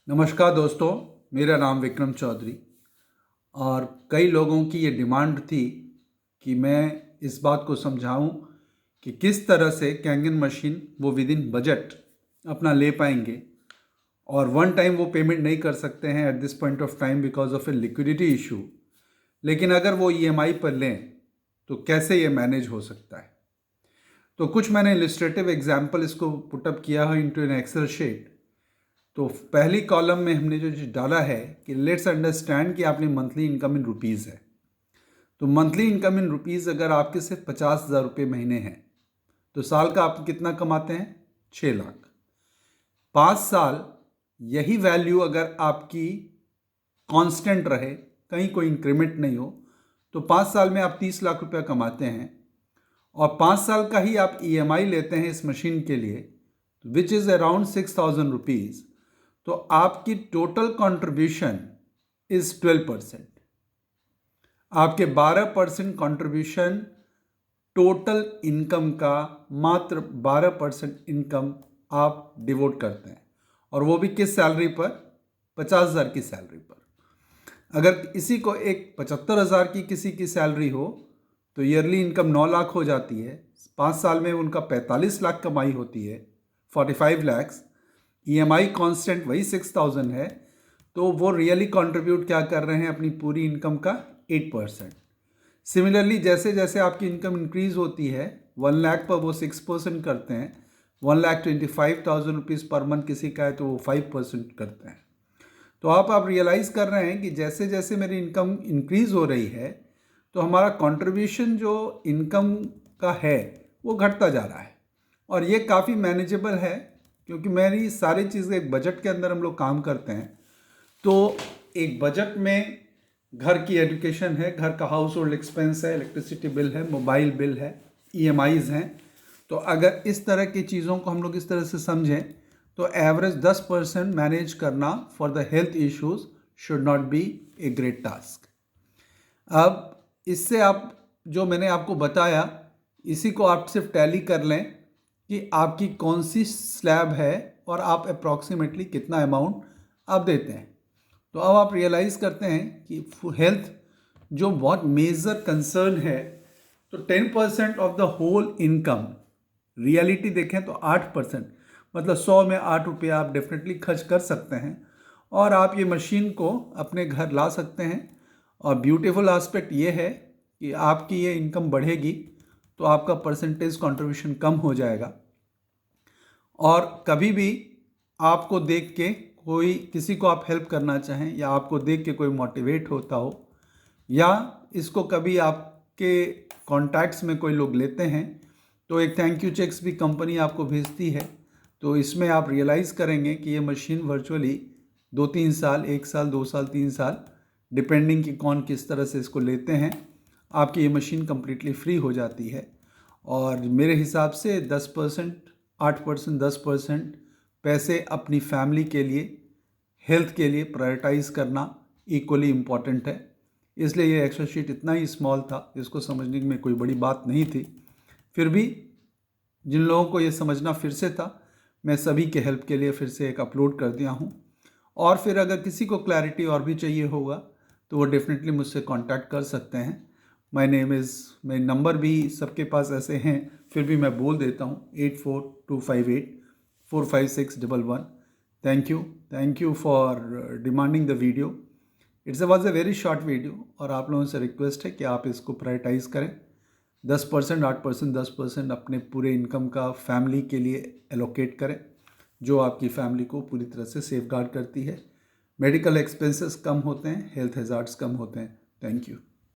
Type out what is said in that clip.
नमस्कार दोस्तों, मेरा नाम विक्रम चौधरी। और कई लोगों की ये डिमांड थी कि मैं इस बात को समझाऊं कि किस तरह से कैंगन मशीन वो विद इन बजट अपना ले पाएंगे और वन टाइम वो पेमेंट नहीं कर सकते हैं at this point of time because of A liquidity issue. लेकिन अगर वो ईएमआई पर लें तो कैसे ये मैनेज हो सकता है। तो कुछ मैंने इलिस्ट्रेटिव एग्जाम्पल इसको पुटअप किया है इनटू एन एक्सेल शीट। तो पहली कॉलम में हमने जो चीज़ डाला है कि लेट्स अंडरस्टैंड कि आपने मंथली इनकम इन रुपीज़ है। तो मंथली इनकम इन रुपीज़ अगर आपके सिर्फ 50,000 रुपये महीने हैं तो साल का आप कितना कमाते हैं? 6 लाख। 5 साल यही वैल्यू अगर आपकी कांस्टेंट रहे, कहीं कोई इंक्रीमेंट नहीं हो, तो 5 साल में आप 30 लाख रुपया कमाते हैं और 5 साल का ही आप ईएमआई लेते हैं इस मशीन के लिए, विच इज़ अराउंड 6,000 रुपीज़। तो आपकी टोटल कंट्रीब्यूशन इज 12%। आपके 12% कंट्रीब्यूशन टोटल इनकम का, मात्र 12% इनकम आप डिवोट करते हैं, और वो भी किस सैलरी पर? 50,000 की सैलरी पर। अगर इसी को एक 75,000 की किसी की सैलरी हो तो ईयरली इनकम 9 लाख हो जाती है। 5 साल में उनका 45 लाख कमाई होती है, 45 लैक्स। ईएमआई कांस्टेंट वही 6,000 है, तो वो रियली कंट्रीब्यूट क्या कर रहे हैं अपनी पूरी इनकम का? 8%। सिमिलरली जैसे जैसे आपकी इनकम इंक्रीज होती है, 1 लाख पर वो 6% करते हैं, 1,25,000 रुपीज़ पर मंथ किसी का है तो वो 5% करते हैं। तो आप रियलाइज़ कर रहे हैं कि जैसे जैसे मेरी इनकम इंक्रीज़ हो रही है तो हमारा कंट्रीब्यूशन जो इनकम का है वो घटता जा रहा है। और ये काफ़ी मैनेजेबल है क्योंकि मेरी सारी चीज़ें एक बजट के अंदर हम लोग काम करते हैं। तो एक बजट में घर की एजुकेशन है, घर का हाउस होल्ड एक्सपेंस है, इलेक्ट्रिसिटी बिल है, मोबाइल बिल है, ईएमआईज़ हैं। तो अगर इस तरह की चीज़ों को हम लोग इस तरह से समझें तो एवरेज 10% मैनेज करना for the health issues should not be a great task. अब इससे आप जो मैंने आपको बताया इसी को आप सिर्फ टैली कर लें कि आपकी कौन सी स्लैब है और आप अप्रॉक्सीमेटली कितना अमाउंट आप देते हैं। तो अब आप रियलाइज़ करते हैं कि हेल्थ जो बहुत मेजर कंसर्न है, तो 10% of the whole income, reality देखें तो 8%, मतलब 100 में 8 रुपये आप डेफिनेटली खर्च कर सकते हैं और आप ये मशीन को अपने घर ला सकते हैं। और ब्यूटीफुल एस्पेक्ट ये है कि आपकी ये इनकम बढ़ेगी तो आपका परसेंटेज कंट्रीब्यूशन कम हो जाएगा। और कभी भी आपको देख के कोई, किसी को आप हेल्प करना चाहें या आपको देख के कोई मोटिवेट होता हो या इसको कभी आपके कॉन्टैक्ट्स में कोई लोग लेते हैं तो एक थैंक यू चेक्स भी कंपनी आपको भेजती है। तो इसमें आप रियलाइज़ करेंगे कि ये मशीन वर्चुअली 2-3 साल, 1 साल, 2 साल, 3 साल, डिपेंडिंग कि कौन किस तरह से इसको लेते हैं, आपकी ये मशीन कम्प्लीटली फ्री हो जाती है। और मेरे हिसाब से 10%, 8%, 10% पैसे अपनी फैमिली के लिए, हेल्थ के लिए प्रायोरिटाइज़ करना इक्वली इम्पॉर्टेंट है। इसलिए ये एक्सेल शीट इतना ही स्मॉल था, इसको समझने में कोई बड़ी बात नहीं थी। फिर भी जिन लोगों को ये समझना फिर से था, मैं सभी के हेल्प के लिए फिर से एक अपलोड कर दिया हूँ। और फिर अगर किसी को क्लैरिटी और भी चाहिए होगा तो वो डेफिनेटली मुझसे कांटेक्ट कर सकते हैं। माय नेम इज़, मेरे नंबर भी सबके पास ऐसे हैं, फिर भी मैं बोल देता हूँ, 8425845611। Thank you for demanding the video. Was a very short video और आप लोगों से रिक्वेस्ट है कि आप इसको प्रायोरिटाइज़ करें। 10%, 8%, 10% अपने पूरे इनकम का फैमिली के लिए एलोकेट करें, जो आपकी फैमिली को पूरी तरह से सेफगार्ड करती है। मेडिकल एक्सपेंसेस कम होते हैं, हेल्थ हैज़ार्ड्स कम होते हैं। Thank you.